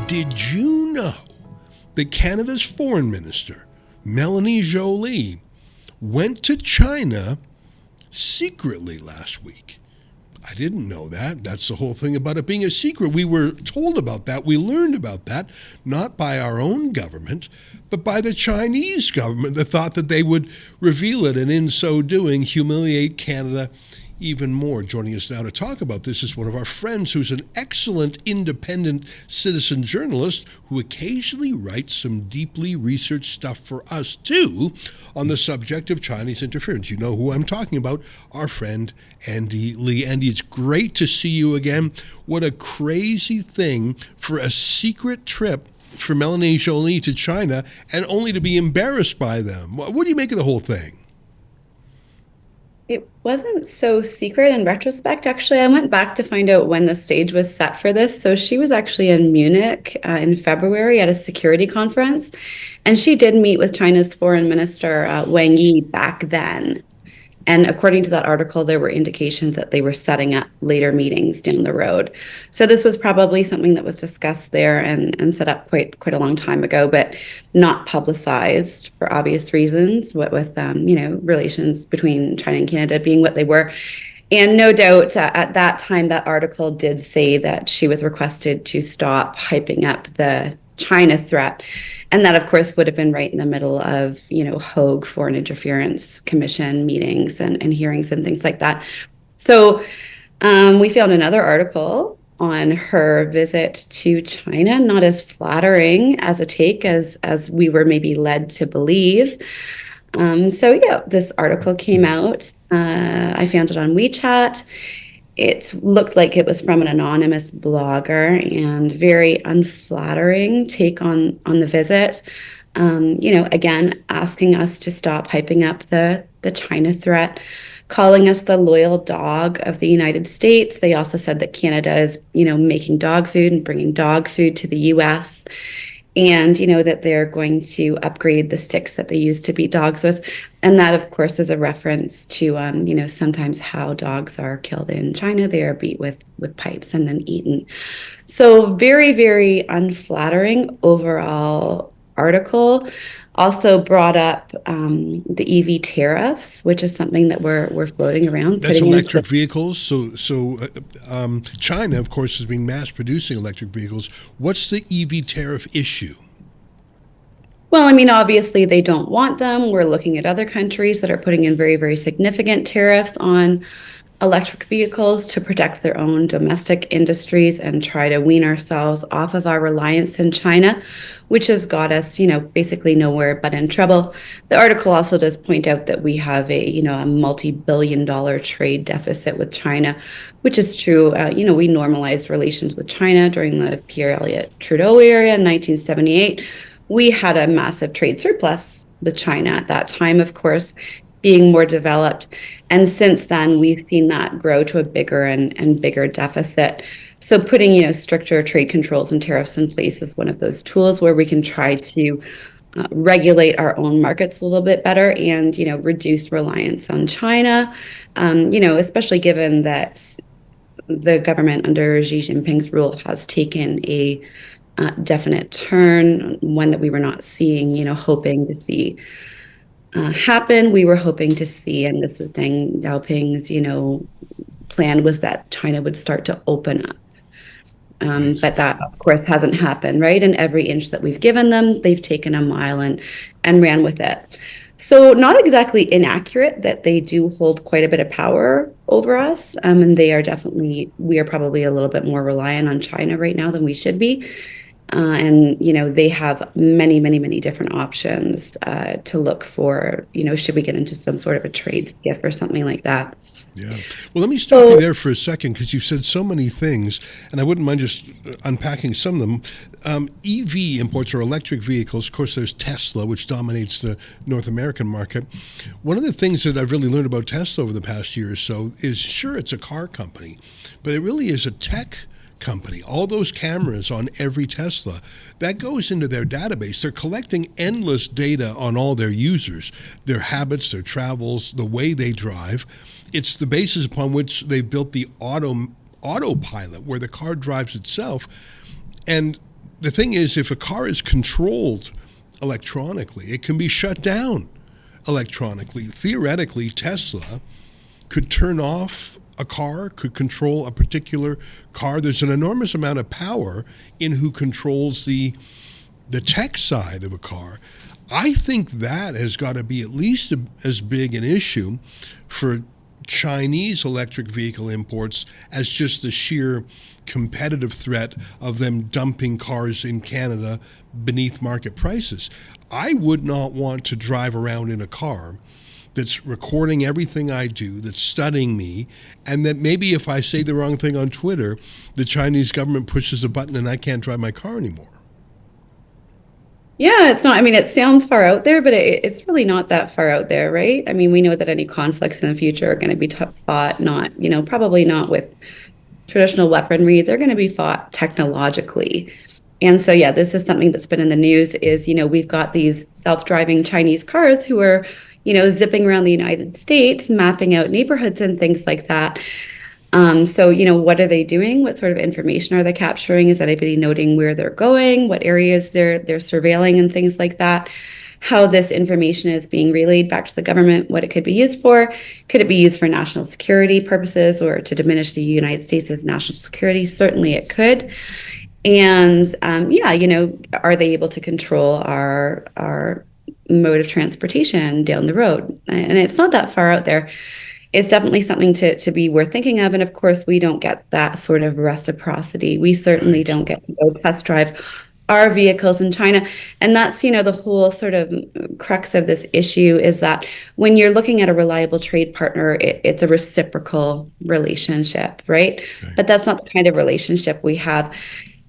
Did you know that Canada's Foreign Minister Mélanie Joly went to China secretly last week? I didn't know that. That's the whole thing about it being a secret. We were told about that. We learned about that, not by our own government, but by the Chinese government that thought that they would reveal it and in so doing humiliate Canada even more. Joining us now to talk about this is one of our friends who's an excellent independent citizen journalist who occasionally writes some deeply researched stuff for us too on the subject of Chinese interference. You know who I'm talking about, our friend Andy Lee. Andy, it's great to see you again. What a crazy thing for a secret trip for Mélanie Joly to China and only to be embarrassed by them. What do you make of the whole thing? It wasn't so secret in retrospect. Actually, I went back to find out when the stage was set for this. So she was actually in Munich in February at a security conference, and she did meet with China's Foreign Minister Wang Yi back then. And according to that article, there were indications that they were setting up later meetings down the road. So this was probably something that was discussed there and set up quite a long time ago, but not publicized for obvious reasons, what with relations between China and Canada being what they were. And no doubt at that time, that article did say that she was requested to stop hyping up the China threat. And that, of course, would have been right in the middle of, Hague Foreign Interference Commission meetings and hearings and things like that. So we found another article on her visit to China, not as flattering as a take as we were maybe led to believe. This article came out. I found it on WeChat. It looked like it was from an anonymous blogger and very unflattering take on the visit. Again, asking us to stop hyping up the China threat, calling us the loyal dog of the United States. They also said that Canada is, making dog food and bringing dog food to the U.S., and, that they're going to upgrade the sticks that they use to beat dogs with. And that, of course, is a reference to, sometimes how dogs are killed in China. They are beat with pipes and then eaten. So very, very unflattering overall article. Also brought up the EV tariffs, which is something that we're floating around. That's electric vehicles. So China, of course, has been mass producing electric vehicles. What's the EV tariff issue? Well, obviously they don't want them. We're looking at other countries that are putting in very, very significant tariffs on electric vehicles to protect their own domestic industries and try to wean ourselves off of our reliance in China, which has got us, basically nowhere but in trouble. The article also does point out that we have a multi-billion-dollar trade deficit with China, which is true. We normalized relations with China during the Pierre Elliott Trudeau era in 1978. We had a massive trade surplus with China at that time, of course, being more developed. And since then, we've seen that grow to a bigger and bigger deficit. So putting, stricter trade controls and tariffs in place is one of those tools where we can try to regulate our own markets a little bit better and, reduce reliance on China, especially given that the government under Xi Jinping's rule has taken a definite turn, one that we were not seeing, hoping to see happen. We were hoping to see, and this was Deng Xiaoping's, plan was that China would start to open up. But that, of course, hasn't happened, right? And every inch that we've given them, they've taken a mile and ran with it. So not exactly inaccurate that they do hold quite a bit of power over us. And we are probably a little bit more reliant on China right now than we should be. And they have many, many, many different options to look for, should we get into some sort of a trade skiff or something like that. Yeah. Well, let me stop you there for a second because you've said so many things, and I wouldn't mind just unpacking some of them. EV imports or electric vehicles, of course, there's Tesla, which dominates the North American market. One of the things that I've really learned about Tesla over the past year or so is, sure, it's a car company, but it really is a tech company. All those cameras on every Tesla, that goes into their database. They're collecting endless data on all their users, their habits, their travels, the way they drive. It's the basis upon which they've built the autopilot, where the car drives itself. And the thing is, if a car is controlled electronically, it can be shut down electronically. Theoretically, Tesla could turn off a car, could control a particular car. There's an enormous amount of power in who controls the tech side of a car. I think that has got to be at least as big an issue for Chinese electric vehicle imports as just the sheer competitive threat of them dumping cars in Canada beneath market prices. I would not want to drive around in a car that's recording everything I do, that's studying me, and that maybe if I say the wrong thing on Twitter, the Chinese government pushes a button and I can't drive my car anymore. Yeah, it's not, I mean, it sounds far out there, but it's really not that far out there, right? I mean, we know that any conflicts in the future are going to be fought, not, probably not with traditional weaponry. They're going to be fought technologically. And so, yeah, this is something that's been in the news is, we've got these self-driving Chinese cars who are, zipping around the United States, mapping out neighborhoods and things like that. So, what are they doing? What sort of information are they capturing? Is anybody noting where they're going, what areas they're surveilling and things like that? How this information is being relayed back to the government, what it could be used for? Could it be used for national security purposes or to diminish the United States' national security? Certainly it could. And are they able to control our mode of transportation down the road? And it's not that far out there. It's definitely something to be worth thinking of. And of course, we don't get that sort of reciprocity. We certainly don't get to go test drive our vehicles in China. And that's, the whole sort of crux of this issue is that when you're looking at a reliable trade partner, it's a reciprocal relationship, right? But that's not the kind of relationship we have.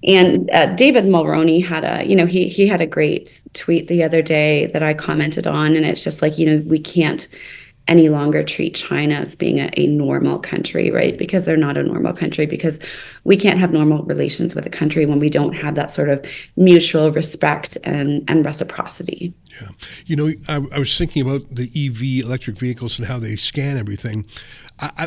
And David Mulroney had he had a great tweet the other day that I commented on. And it's just like, we can't any longer treat China as being a normal country, right? Because they're not a normal country, because we can't have normal relations with a country when we don't have that sort of mutual respect and reciprocity. Yeah. I was thinking about the EV, electric vehicles, and how they scan everything.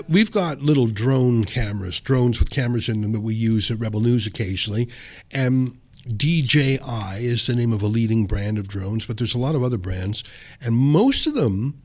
We've got little drones with cameras in them that we use at Rebel News occasionally. And DJI is the name of a leading brand of drones, but there's a lot of other brands. And most of them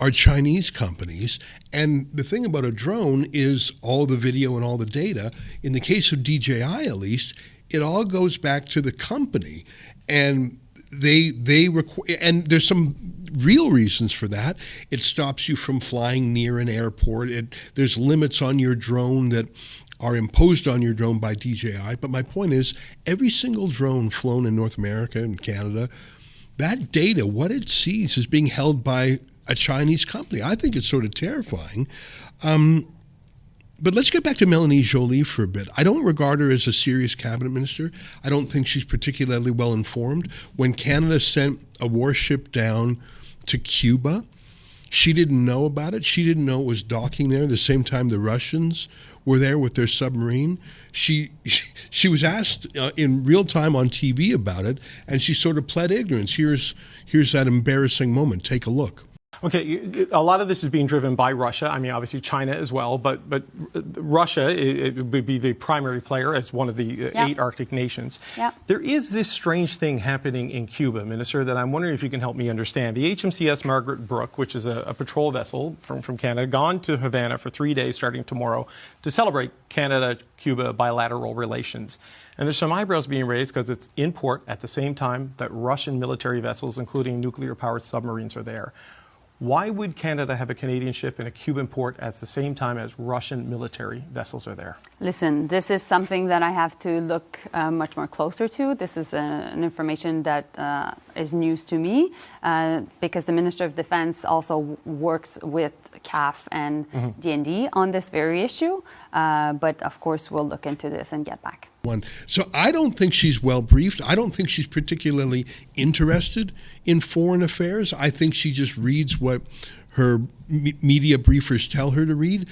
are Chinese companies. And the thing about a drone is all the video and all the data. In the case of DJI, at least, it all goes back to the company. And and there's some real reasons for that. It stops you from flying near an airport. There's limits on your drone that are imposed on your drone by DJI. But my point is, every single drone flown in North America and Canada, that data, what it sees, is being held by a Chinese company. I think it's sort of terrifying. But let's get back to Mélanie Joly for a bit. I don't regard her as a serious cabinet minister. I don't think she's particularly well informed. When Canada sent a warship down to Cuba, she didn't know about it. She didn't know it was docking there the same time the Russians were there with their submarine. She was asked in real time on TV about it, and she sort of pled ignorance. Here's that embarrassing moment. Take a look. Okay, a lot of this is being driven by Russia. I mean, obviously China as well, but Russia it would be the primary player as one of the 8 Arctic nations. There is this strange thing happening in Cuba, Minister, that I'm wondering if you can help me understand. The HMCS Margaret Brooke, which is a patrol vessel from Canada, gone to Havana for 3 days starting tomorrow to celebrate Canada-Cuba bilateral relations. And there's some eyebrows being raised because it's in port at the same time that Russian military vessels, including nuclear-powered submarines, are there. Why would Canada have a Canadian ship in a Cuban port at the same time as Russian military vessels are there? Listen, this is something that I have to look much more closer to. This is an information that is news to me because the Minister of Defense also works with CAF and DND on this very issue. But of course, we'll look into this and get back. So I don't think she's well briefed. I don't think she's particularly interested in foreign affairs. I think she just reads what her media briefers tell her to read.